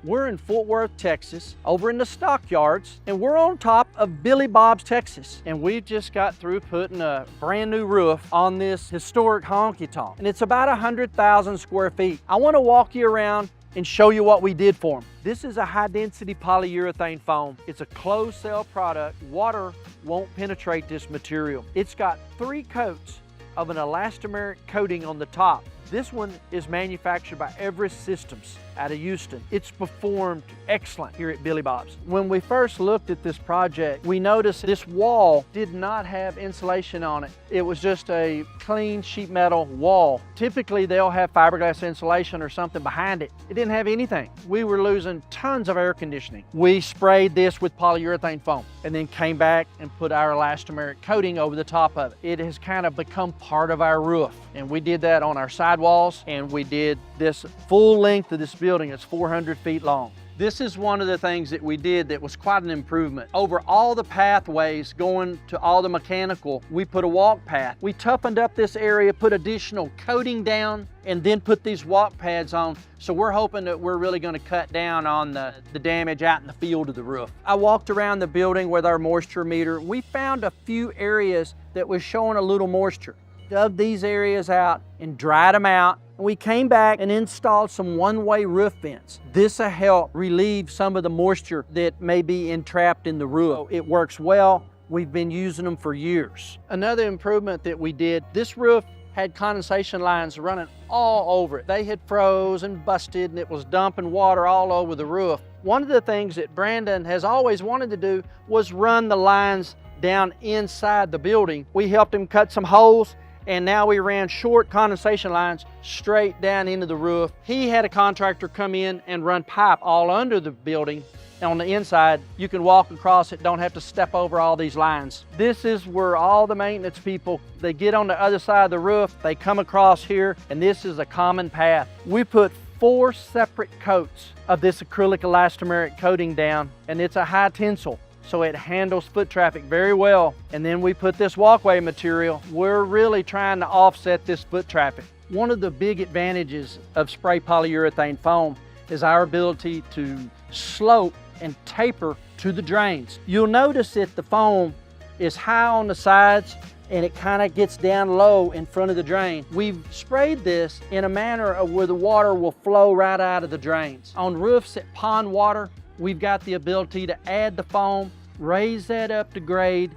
We're in Fort Worth, Texas, over in the stockyards, and we're on top of Billy Bob's, Texas. And we just got through putting a brand new roof on this historic honky tonk. And it's about 100,000 square feet. I want to walk you around and show you what we did for them. This is a high density polyurethane foam. It's a closed cell product. Water won't penetrate this material. It's got 3 coats of an elastomeric coating on the top. This one is manufactured by Everest Systems out of Houston. It's performed excellent here at Billy Bob's. When we first looked at this project, we noticed this wall did not have insulation on it. It was just a clean sheet metal wall. Typically, they'll have fiberglass insulation or something behind it. It didn't have anything. We were losing tons of air conditioning. We sprayed this with polyurethane foam and then came back and put our elastomeric coating over the top of it. It has kind of become part of our roof. And we did that on our sidewalls, and we did this full length of this building. It's 400 feet long. This is one of the things that we did that was quite an improvement. Over all the pathways going to all the mechanical, we put a walk path. We toughened up this area, put additional coating down, and then put these walk pads on. So we're hoping that we're really going to cut down on the damage out in the field of the roof. I walked around the building with our moisture meter. We found a few areas that was showing a little moisture. Dug these areas out and dried them out. We came back and installed some one-way roof vents. This will help relieve some of the moisture that may be entrapped in the roof. It works well. We've been using them for years. Another improvement that we did, this roof had condensation lines running all over it. They had froze and busted, and it was dumping water all over the roof. One of the things that Brandon has always wanted to do was run the lines down inside the building. We helped him cut some holes, and now we ran short condensation lines straight down into the roof. He had a contractor come in and run pipe all under the building. On the inside, you can walk across it, don't have to step over all these lines. This is where all the maintenance people, they get on the other side of the roof, they come across here, and this is a common path. We put 4 separate coats of this acrylic elastomeric coating down, and it's a high tensile, so it handles foot traffic very well. And then we put this walkway material. We're really trying to offset this foot traffic. One of the big advantages of spray polyurethane foam is our ability to slope and taper to the drains. You'll notice that the foam is high on the sides and it kind of gets down low in front of the drain. We've sprayed this in a manner of where the water will flow right out of the drains. On roofs that pond water, we've got the ability to add the foam, raise that up to grade,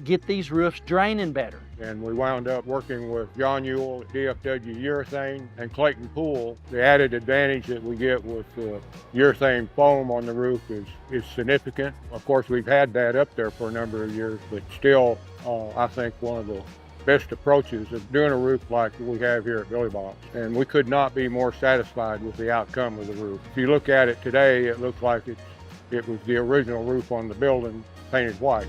get these roofs draining better. And we wound up working with John Ewell at DFW Urethane and Clayton Pool. The added advantage that we get with urethane foam on the roof is significant. Of course, we've had that up there for a number of years, but still, I think one of the best approaches of doing a roof like we have here at Billy Bob's. And we could not be more satisfied with the outcome of the roof. If you look at it today, it looks like it was the original roof on the building painted white.